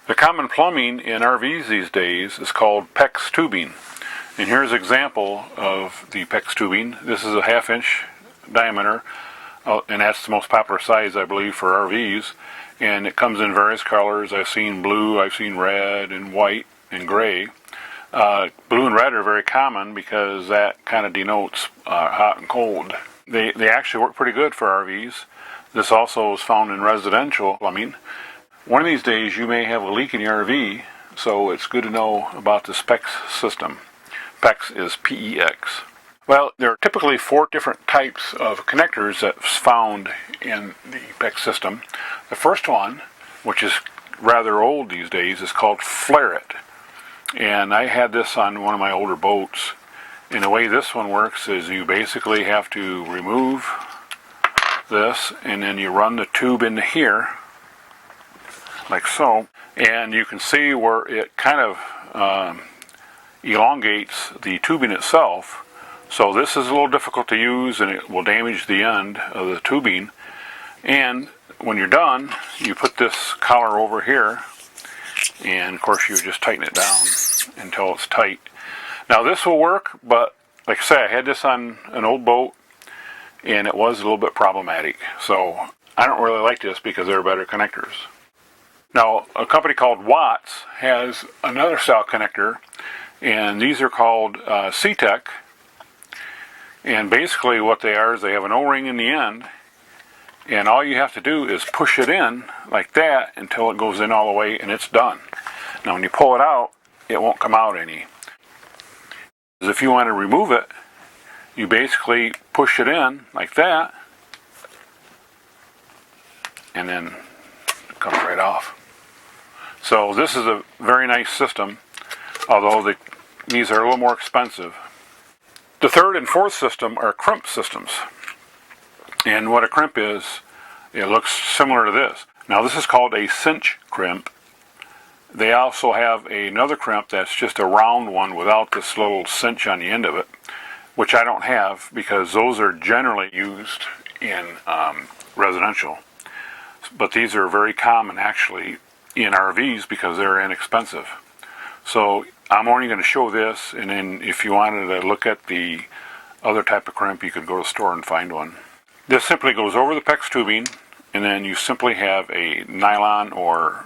The common plumbing in RVs these days is called Pex Tubing. And here's an example of the Pex Tubing. This is a 1/2 inch diameter, and that's the most popular size, I believe, for RVs. And it comes in various colors. I've seen blue, I've seen red and white and gray. Blue and red are very common because that kind of denotes hot and cold. They actually work pretty good for RVs. This also is found in residential plumbing. One of these days you may have a leak in your RV, so it's good to know about this PEX system. PEX is P-E-X. Well, there are typically 4 different types of connectors that's found in the PEX system. The first one, which is rather old these days, is called flair-it. And I had this on one of my older boats. And the way this one works is you basically have to remove this, and then you run the tube into here, like so. And you can see where it kind of elongates the tubing itself. So this is a little difficult to use, and it will damage the end of the tubing. And when you're done, you put this collar over here, and of course you just tighten it down until it's tight. Now this will work, but like I say, I had this on an old boat, and it was a little bit problematic. So I don't really like this because there are better connectors. Now a company called Watts has another style connector, and these are called C-Tech. And basically what they are is they have an O-ring in the end, and all you have to do is push it in like that until it goes in all the way, and it's done. Now when you pull it out, it won't come out any. If you want to remove it, you basically push it in like that, and then it comes right off. So this is a very nice system, although these are a little more expensive. The third and fourth system are crimp systems. And what a crimp is, it looks similar to this. Now this is called a cinch crimp. They also have another crimp that's just a round one without this little cinch on the end of it, which I don't have because those are generally used in residential. But these are very common actually in RVs because they're inexpensive. So I'm only going to show this, and then if you wanted to look at the other type of crimp, you could go to the store and find one. This simply goes over the PEX tubing, and then you simply have a nylon or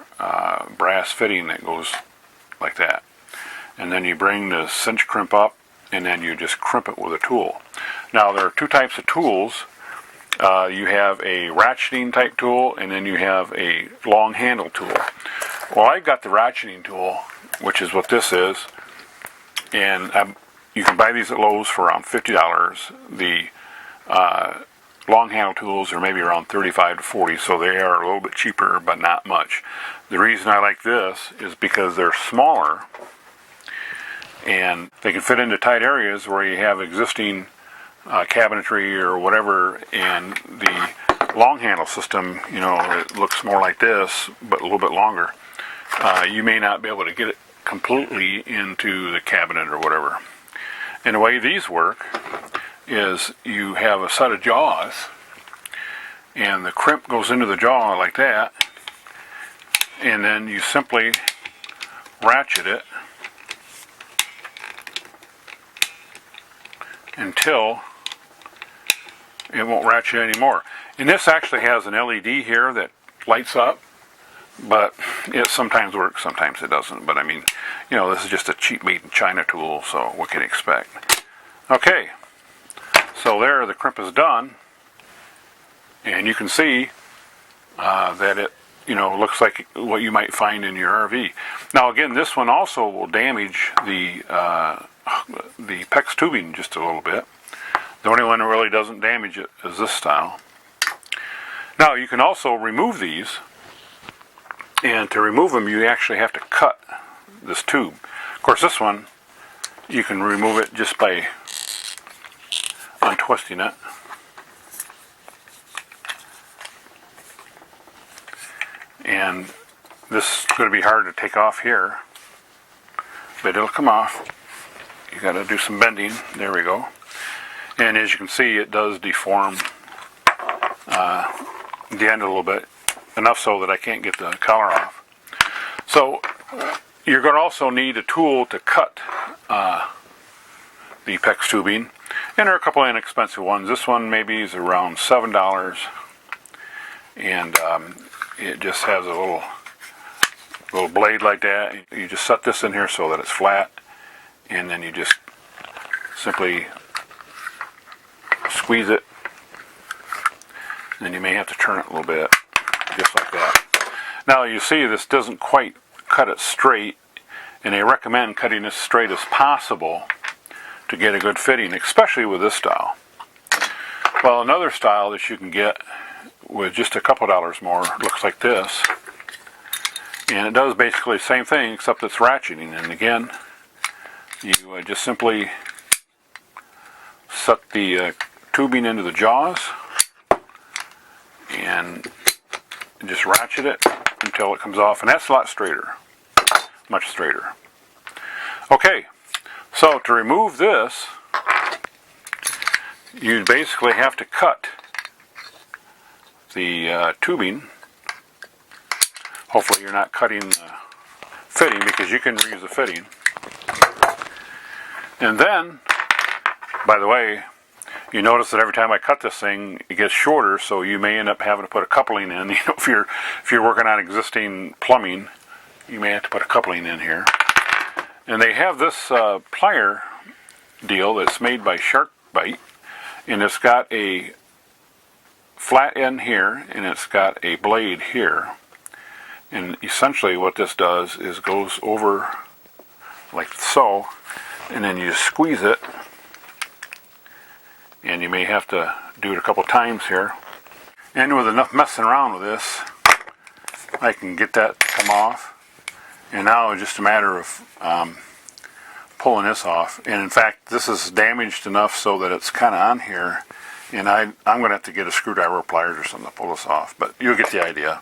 brass fitting that goes like that. And then you bring the cinch crimp up, and then you just crimp it with a tool. Now there are 2 types of tools. You have a ratcheting type tool, and then you have a long handle tool. Well, I got the ratcheting tool, which is what this is, and you can buy these at Lowe's for around $50. The long handle tools are maybe around $35 to $40, so they are a little bit cheaper, but not much. The reason I like this is because they're smaller, and they can fit into tight areas where you have existing cabinetry or whatever, and the long handle system, you know, it looks more like this, but a little bit longer. You may not be able to get it completely into the cabinet or whatever. And the way these work is you have a set of jaws, and the crimp goes into the jaw like that, and then you simply ratchet it until it won't ratchet anymore. And this actually has an LED here that lights up, but it sometimes works, sometimes it doesn't. But I mean, you know, this is just a cheap made in China tool, so what can you expect? Okay, so there the crimp is done, and you can see that it, you know, looks like what you might find in your RV. Now again, this one also will damage the PEX tubing just a little bit. The only one that really doesn't damage it is this style. Now you can also remove these, and to remove them you actually have to cut this tube. Of course this one, you can remove it just by untwisting it. And this is going to be hard to take off here, but it'll come off. You got to do some bending. There we go. And as you can see, it does deform the end a little bit, enough so that I can't get the collar off. So you're going to also need a tool to cut the PEX tubing, and there are a couple of inexpensive ones. This one maybe is around $7, and it just has a little blade like that. You just set this in here so that it's flat, and then you just simply squeeze it, and then you may have to turn it a little bit, just like that. Now you see this doesn't quite cut it straight, and they recommend cutting as straight as possible to get a good fitting, especially with this style. Well, another style that you can get with just a couple dollars more looks like this, and it does basically the same thing except it's ratcheting. And again, you just simply set the tubing into the jaws and just ratchet it until it comes off, and that's a lot straighter, much straighter. Okay, so to remove this, you basically have to cut the tubing. Hopefully you're not cutting the fitting, because you can reuse the fitting. And then, by the way, you notice that every time I cut this thing, it gets shorter, so you may end up having to put a coupling in. You know, if you're working on existing plumbing, you may have to put a coupling in here. And they have this plier deal that's made by Sharkbite, and it's got a flat end here, and it's got a blade here. And essentially what this does is goes over like so, and then you just squeeze it, and you may have to do it a couple times here. And with enough messing around with this, I can get that to come off. And now it's just a matter of pulling this off. And in fact, this is damaged enough so that it's kind of on here, and I'm going to have to get a screwdriver or pliers or something to pull this off, but you'll get the idea.